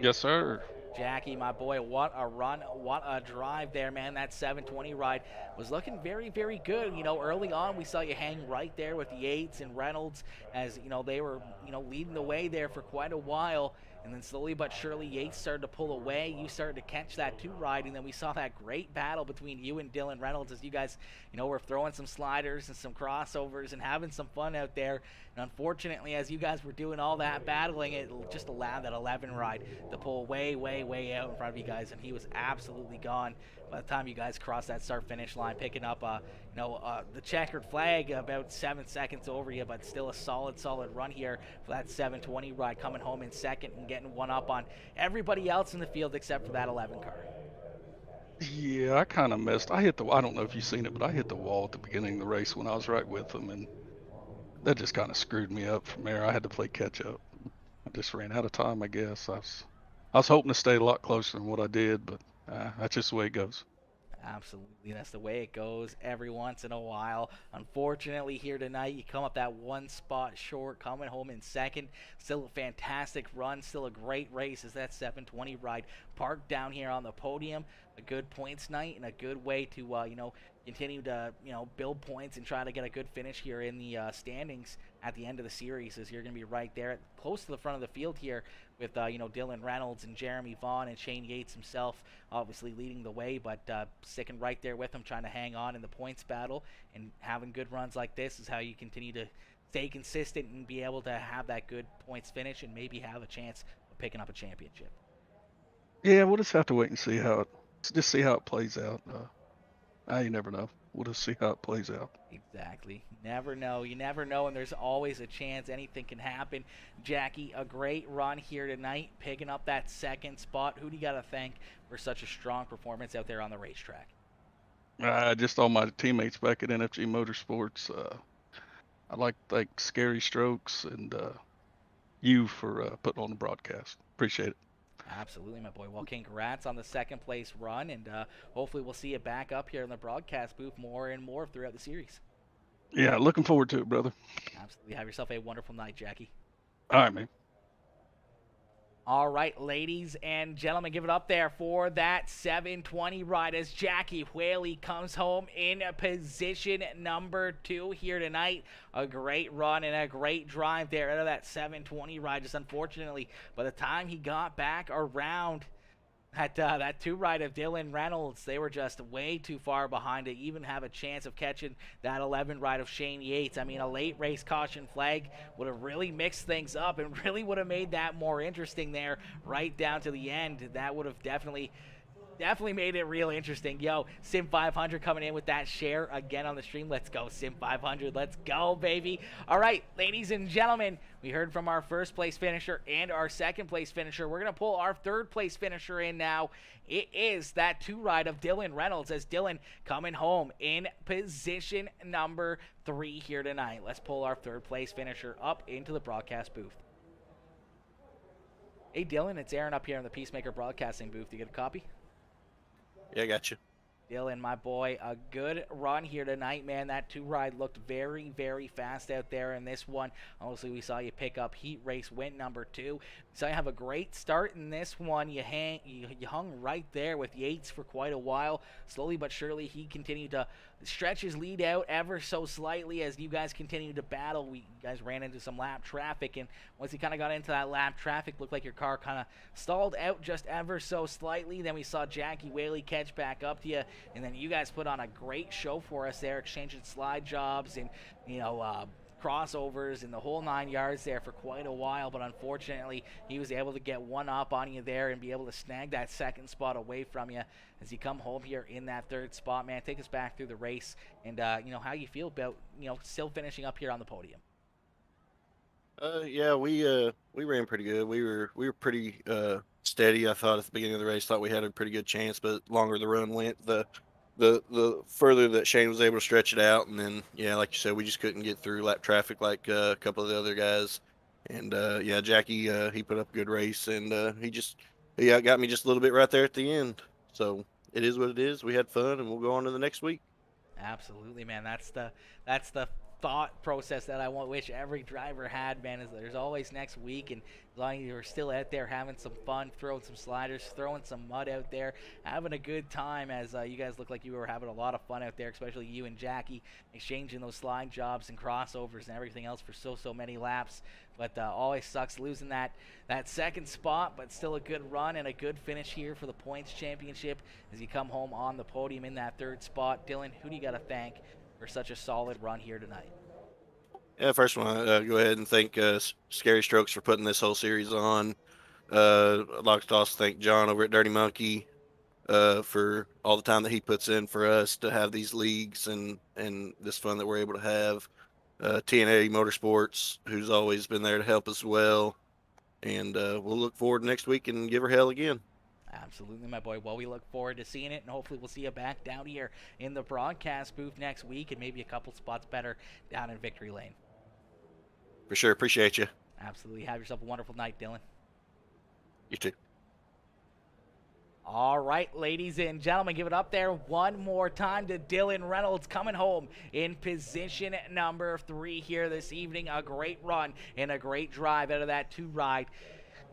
Yes, sir. Jackie, my boy, what a run, what a drive there, man. That 720 ride was looking very good. Early on, we saw you hang right there with the Yates and Reynolds as, they were, leading the way there for quite a while. and then slowly but surely Yates started to pull away. You started to catch that 2-ride, and then we saw that great battle between you and Dylan Reynolds as you guys, were throwing some sliders and some crossovers and having some fun out there. And unfortunately, as you guys were doing all that battling, it just allowed that 11 ride to pull way, way, way out in front of you guys, and he was absolutely gone by the time you guys crossed that start-finish line, picking up, the checkered flag about 7 seconds over you, but still a solid run here for that 720 ride, coming home in second and getting one up on everybody else in the field except for that 11 car. Yeah, I kind of missed. I don't know if you've seen it, but I hit the wall at the beginning of the race when I was right with them, and that just kind of screwed me up from there. I had to play catch up. I just ran out of time, I guess. I was hoping to stay a lot closer than what I did, but that's just the way it goes. Absolutely, that's the way it goes every once in a while. Unfortunately, here tonight, you come up that 1 spot short, coming home in second. Still a fantastic run, still a great race as that 720 ride parked down here on the podium. A good points night and a good way to, continue to, build points and try to get a good finish here in the standings at the end of the series, as you're going to be right there close to the front of the field here with, Dylan Reynolds and Jeremy Vaughn and Shane Yates himself obviously leading the way, but sticking right there with him, trying to hang on in the points battle. And having good runs like this is how you continue to stay consistent and be able to have that good points finish and maybe have a chance of picking up a championship. Yeah, we'll just have to wait and see how it plays out. You never know. We'll just see how it plays out. Exactly. Never know. You never know, and there's always a chance anything can happen. Jackie, a great run here tonight, picking up that second spot. Who do you got to thank for such a strong performance out there on the racetrack? Just all my teammates back at NFG Motorsports. I'd like to thank Scary Strokes and you for putting on the broadcast. Appreciate it. Absolutely, my boy. Well, congrats on the second place run, and hopefully we'll see you back up here in the broadcast booth more and more throughout the series. Yeah, looking forward to it, brother. Absolutely. Have yourself a wonderful night, Jackie. All right, man. All right, ladies and gentlemen, give it up there for that 720 ride as Jackie Whaley comes home in position number 2 here tonight. A great run and a great drive there out of that 720 ride. Just unfortunately, by the time he got back around that 2 ride of Dylan Reynolds, they were just way too far behind to even have a chance of catching that 11 ride of Shane Yates. I mean, a late race caution flag would have really mixed things up and really would have made that more interesting there right down to the end. That would have definitely made it real interesting. Yo, Sim 500 coming in with that share again on the stream. Let's go, Sim 500. Let's go, baby. All right, ladies and gentlemen, we heard from our first place finisher and our second place finisher. We're going to pull our third place finisher in now. It is that 2 ride of Dylan Reynolds, as Dylan coming home in position number 3 here tonight. Let's pull our third place finisher up into the broadcast booth. Hey, Dylan, it's Aaron up here in the Peacemaker Broadcasting booth. You get a copy? Yeah, I got you. Dylan, my boy, a good run here tonight, man. That 2 ride looked very, very fast out there in this one. Obviously, we saw you pick up heat race win number 2. We saw you have a great start in this one. You hung right there with Yates for quite a while. Slowly but surely, he continued to stretch his lead out ever so slightly as you guys continued to battle. You guys ran into some lap traffic, and once you kind of got into that lap traffic, looked like your car kind of stalled out just ever so slightly. Then we saw Jackie Whaley catch back up to you, and then you guys put on a great show for us there, exchanging slide jobs and, crossovers and the whole 9 yards there for quite a while. But unfortunately, he was able to get one up on you there and be able to snag that second spot away from you as you come home here in that third spot, man. Take us back through the race and, how you feel about, still finishing up here on the podium. Yeah, we ran pretty good. We were pretty steady. I thought at the beginning of the race, thought we had a pretty good chance, but longer the run went, the further that Shane was able to stretch it out, and then like you said, we just couldn't get through lap traffic like a couple of the other guys. And Jackie, he put up a good race, and he got me just a little bit right there at the end. So it is what it is. We had fun, and we'll go on to the next week. Absolutely, man. That's the thought process that I wish every driver had, man, is there's always next week, and as long as you're still out there having some fun, throwing some sliders, throwing some mud out there, having a good time, as you guys look like you were having a lot of fun out there, especially you and Jackie, exchanging those slide jobs and crossovers and everything else for so many laps. But always sucks losing that second spot, but still a good run and a good finish here for the points championship as you come home on the podium in that third spot. Dylan, who do you got to thank for such a solid run here tonight? Yeah, first I want to go ahead and thank Scary Strokes for putting this whole series on. I'd like to also thank John over at Dirty Monkey for all the time that he puts in for us to have these leagues and this fun that we're able to have. TNA Motorsports, who's always been there to help us well. And we'll look forward next week and give her hell again. Absolutely, my boy. Well, we look forward to seeing it, and hopefully we'll see you back down here in the broadcast booth next week and maybe a couple spots better down in Victory Lane. For sure. Appreciate you. Absolutely. Have yourself a wonderful night, Dylan. You too. All right, ladies and gentlemen, give it up there one more time to Dylan Reynolds coming home in position number 3 here this evening. A great run and a great drive out of that 2-ride.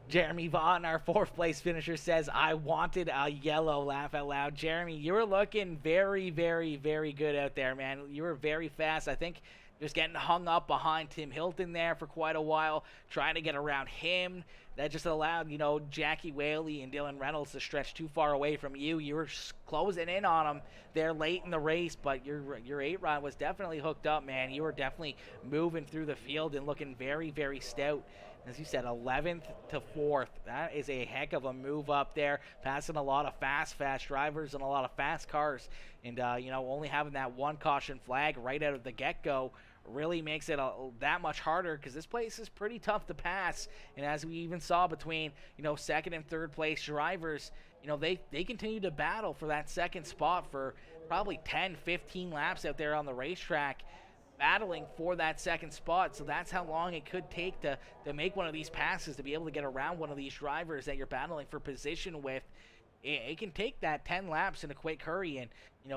Jeremy Vaughn, our 4th place finisher, says, I wanted a yellow, laugh out loud. Jeremy, you were looking very, very, very good out there, man. You were very fast. I think just getting hung up behind Tim Hilton there for quite a while, trying to get around him. That just allowed, Jackie Whaley and Dylan Reynolds to stretch too far away from you. You were closing in on them there late in the race, but your 8-rod was definitely hooked up, man. You were definitely moving through the field and looking very, very stout. As you said, 11th to 4th. That is a heck of a move up there, passing a lot of fast drivers and a lot of fast cars. And, only having that one caution flag right out of the get-go really makes it that much harder, because this place is pretty tough to pass. And as we even saw between, 2nd and 3rd place drivers, they continue to battle for that second spot for probably 10, 15 laps out there on the racetrack, battling for that second spot. So that's how long it could take to make one of these passes, to be able to get around one of these drivers that you're battling for position with. It can take that 10 laps in a quick hurry, and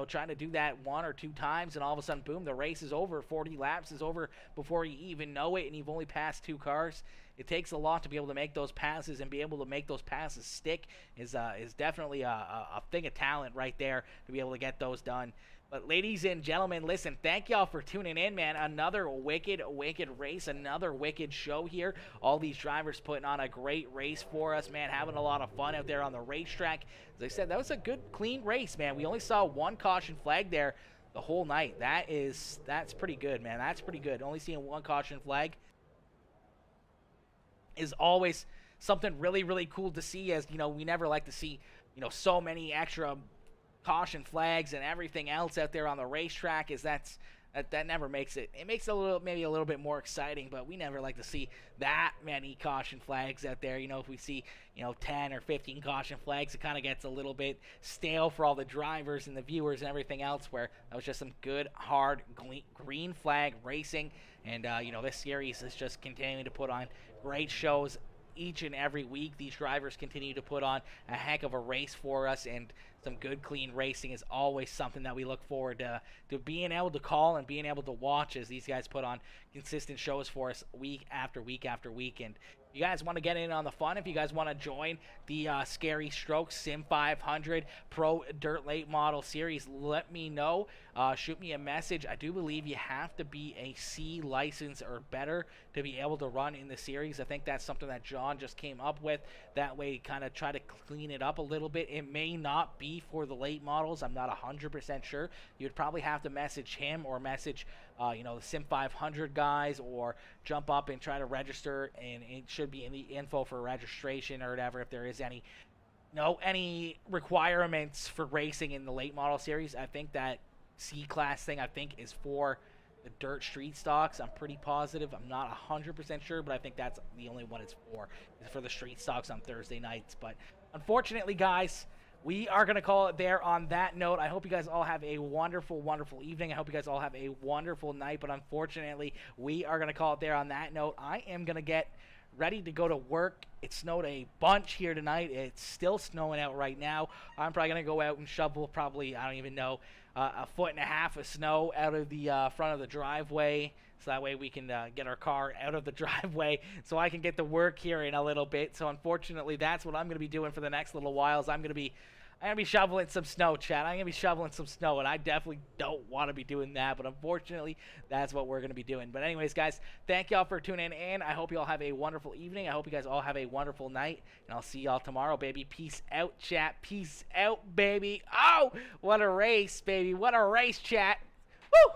trying to do that 1 or 2 times, and all of a sudden, boom, the race is over. 40 laps is over before you even know it, and you've only passed 2 cars. It takes a lot to be able to make those passes, and be able to make those passes stick is definitely a thing of talent right there, to be able to get those done. But ladies and gentlemen, listen, thank y'all for tuning in, man. Another wicked race, another wicked show here. All these drivers putting on a great race for us, man, having a lot of fun out there on the racetrack. As I said, that was a good, clean race, man. We only saw 1 caution flag there the whole night. That's pretty good, man. That's pretty good. Only seeing 1 caution flag is always something really, really cool to see, as, we never like to see, so many extra caution flags and everything else out there on the racetrack. Is that never makes it. It makes it maybe a little bit more exciting, but we never like to see that many caution flags out there. If we see 10 or 15 caution flags, it kind of gets a little bit stale for all the drivers and the viewers and everything else, where that was just some good hard green flag racing. And this series is just continuing to put on great shows each and every week. These drivers continue to put on a heck of a race for us, and some good, clean racing is always something that we look forward to being able to call and being able to watch, as these guys put on consistent shows for us week after week after week. And if you guys want to get in on the fun, if you guys want to join the Scary Strokes Sim 500 Pro Dirt Late Model Series, let me know. Shoot me a message. I do believe you have to be a C license or better to be able to run in the series. I think that's something that John just came up with. That way, kind of try to clean it up a little bit. It may not be for the late models. I'm not 100% sure. You'd probably have to message him, or message the Sim 500 guys, or jump up and try to register, and it should be in the info for registration or whatever, if there is any requirements for racing in the late model series. I think that C-class thing, is for the dirt street stocks. I'm pretty positive. I'm not 100% sure, but I think that's the only one it's for. It's for the street stocks on Thursday nights. But unfortunately, guys, we are going to call it there on that note. I hope you guys all have a wonderful, wonderful evening. I hope you guys all have a wonderful night. But unfortunately, we are going to call it there on that note. I am going to get ready to go to work. It snowed a bunch here tonight. It's still snowing out right now. I'm probably going to go out and shovel, probably, I don't even know, a 1.5 feet of snow out of the front of the driveway, so that way we can get our car out of the driveway so I can get to work here in a little bit. So unfortunately, that's what I'm going to be doing for the next little while. Is I'm going to be shoveling some snow, chat. I'm going to be shoveling some snow, and I definitely don't want to be doing that, but unfortunately, that's what we're going to be doing. But anyways, guys, thank y'all for tuning in. I hope you all have a wonderful evening. I hope you guys all have a wonderful night, and I'll see y'all tomorrow, baby. Peace out, chat. Peace out, baby. Oh, what a race, baby. What a race, chat. Woo!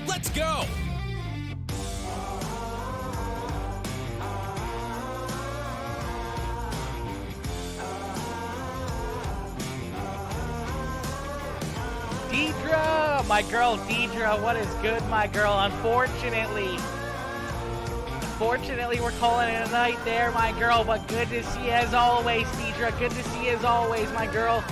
Let's go! Deidre, my girl Deidre, what is good, my girl? Unfortunately, we're calling it a night there, my girl, but good to see you as always, Deidre. Good to see you as always, my girl.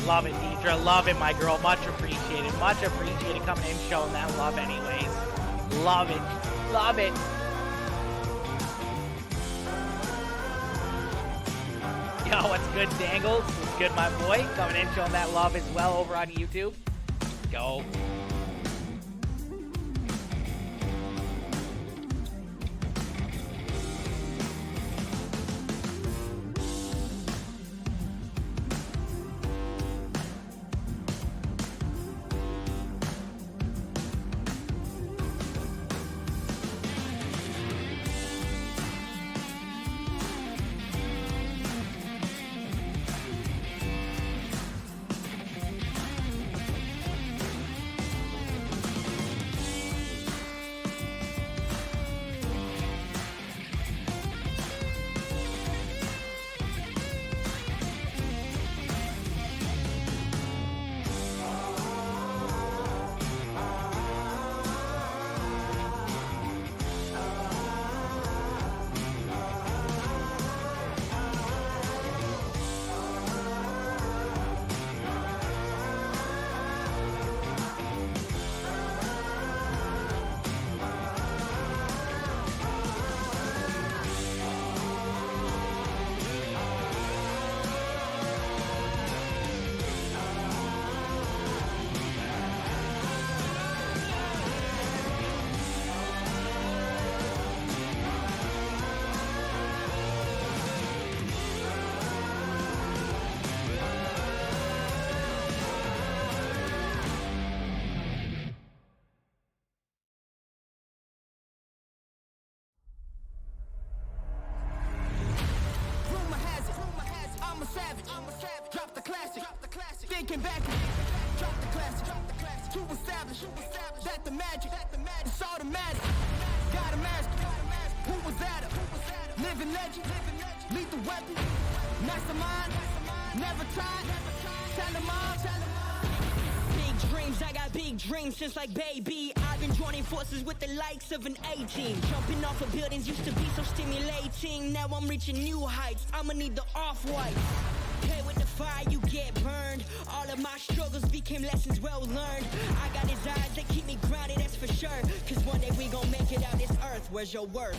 Love it, Deidre. Love it, my girl. Much appreciated. Much appreciated coming in, showing that love anyways. Love it. Love it. Yo, what's good, Dangles? What's good, my boy? Coming in, showing that love as well over on YouTube. Go. Thinking back, drop the classic, to establish that the magic, it's automatic. Got a mask, who was that? Living legend, lethal weapon, mastermind, never tired, tell them all. Big dreams, I got big dreams since like baby. I've been joining forces with the likes of an A-team. Jumping off of buildings used to be so stimulating. Now I'm reaching new heights, I'ma need the off-white. Pay with the fire, you get burned. All of my struggles became lessons well learned. I got his eyes that keep me grounded, that's for sure. Cause one day we gon' make it out this earth. Where's your worth?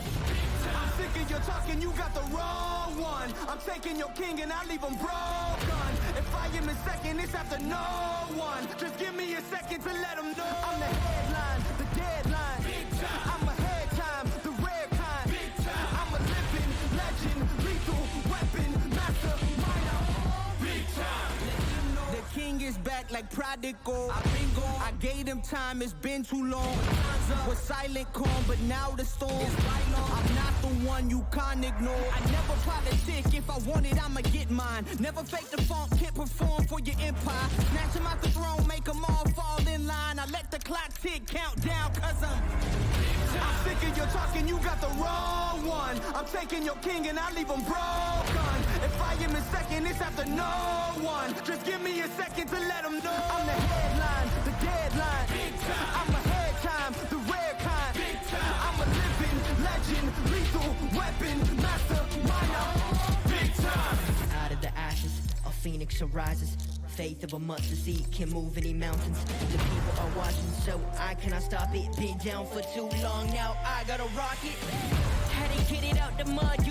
I'm sick of your talking, you got the wrong one. I'm taking your king and I leave him broken. If I am in second, it's after no one. Just give me a second to let him know. I'm the headline, the deadline. I'm ahead time, the rare kind. I'm a living legend, lethal weapon, mastermind. Big time. The king is back like prodigal. I've been gone. I gave him time, it's been too long. Was silent calm, but now the storm is violent. I'm not the one you can't ignore. I never politic, if I want it, I'ma get mine. Never fake the funk, can't perform for your empire. Snatch him out the throne, make them all fall in line. I let the clock tick, count down, cause I'm sick of your talking, you got the wrong one. I'm taking your king and I leave him broken. If I am in second, it's after no one. Just give me a second to let him know. I'm the headline, the deadline. I'm ahead time, the rare kind. I'm a living legend, lethal weapon, mastermind. Big time. out of the ashes, a phoenix arises. Faith of a mustard seed can move any mountains. The people are watching, so I cannot stop it. Been down for too long, now I gotta rock it. Had to get it out the mud.